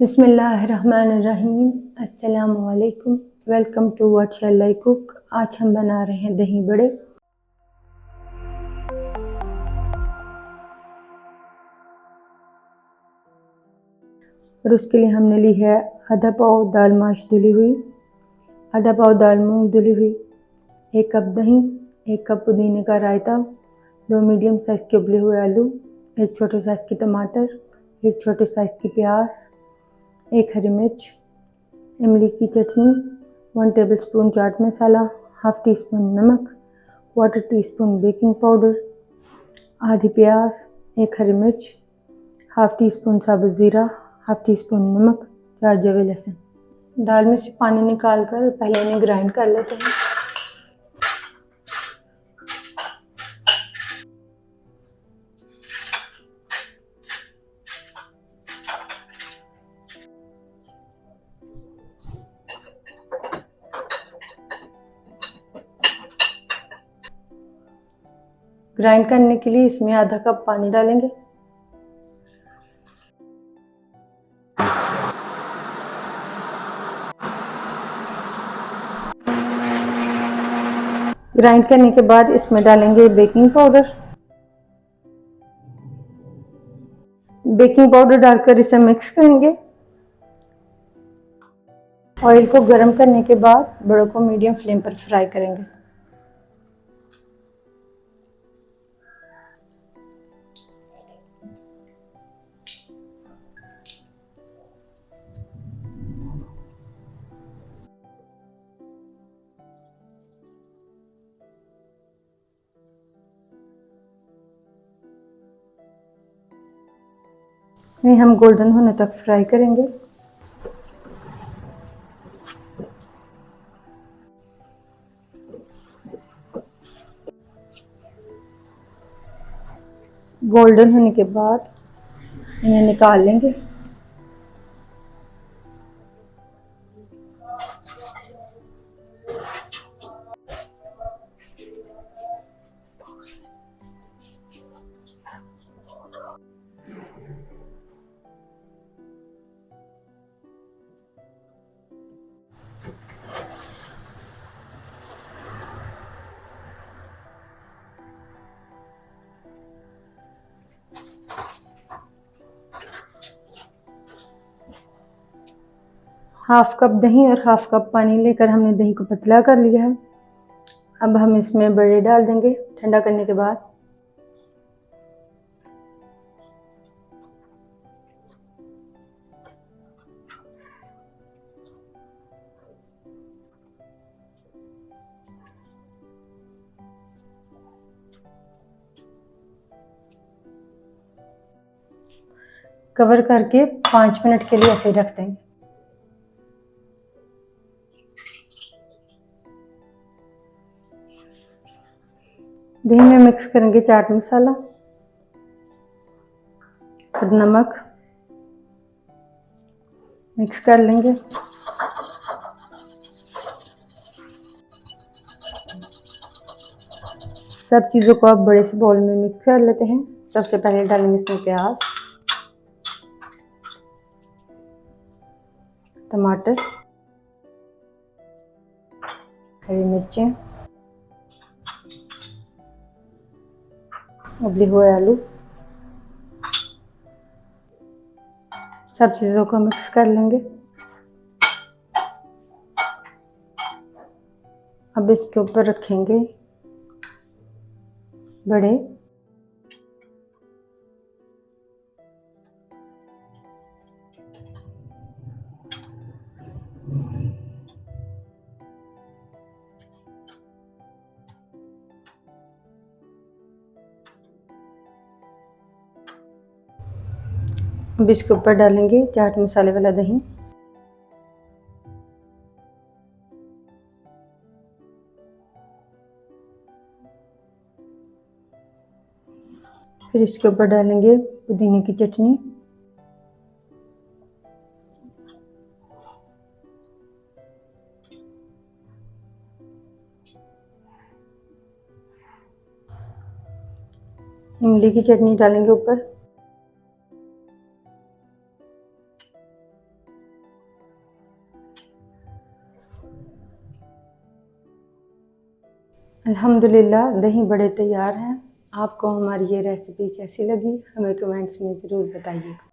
बिस्मिल्लाहिर्रहमानिर्रहीम। अस्सलामुअलैकुम। Welcome to what shall I cook. आज हम बना रहे हैं दही बड़े। और उसके लिए हमने ली है आधा पाव दाल माश धुली हुई, आधा पाव दाल मूंग धुली हुई, 1 कप दही, 1 कप पुदीने का रायता, 2 मीडियम साइज़ के उबले हुए आलू, 1 छोटे साइज़ की टमाटर, 1 छोटे साइज़ की प्याज, 1 हरी मिर्च, इमली की चटनी, 1 tablespoon chaat masala, half tea spoon नमक, 1/4 टीस्पून बेकिंग पाउडर, आधी प्याज, 1 हरी मिर्च, हाफ टी स्पून साबुत ज़ीरा, हाफ टी स्पून नमक, 4 जवे लहसुन। दाल में से पानी निकाल कर पहले इन्हें ग्राइंड कर लेते हैं। ग्राइंड करने के लिए इसमें आधा कप पानी डालेंगे। ग्राइंड करने के बाद इसमें डालेंगे बेकिंग पाउडर। बेकिंग पाउडर डालकर इसे मिक्स करेंगे। ऑयल को गर्म करने के बाद बड़ों को मीडियम फ्लेम पर फ्राई करेंगे। इन्हें हम गोल्डन होने तक फ्राई करेंगे। गोल्डन होने के बाद इन्हें निकाल लेंगे। हाफ कप दही और हाफ कप पानी लेकर हमने दही को पतला कर लिया है। अब हम इसमें बड़े डाल देंगे ठंडा करने के बाद। कवर करके 5 मिनट के लिए ऐसे रख देंगे। दही में मिक्स करेंगे चाट मसाला और नमक, मिक्स कर लेंगे। सब चीज़ों को अब बड़े से बाउल में मिक्स कर लेते हैं। सबसे पहले डालेंगे इसमें प्याज, टमाटर, हरी मिर्चें, उबले हुए आलू। सब चीज़ों को मिक्स कर लेंगे। अब इसके ऊपर रखेंगे बड़े। अब इसके ऊपर डालेंगे चाट मसाले वाला दही। फिर इसके ऊपर डालेंगे पुदीने की चटनी। इमली की चटनी डालेंगे ऊपर। अल्हम्दुलिल्लाह दही बड़े तैयार हैं। आपको हमारी ये रेसिपी कैसी लगी हमें कमेंट्स में ज़रूर बताइएगा।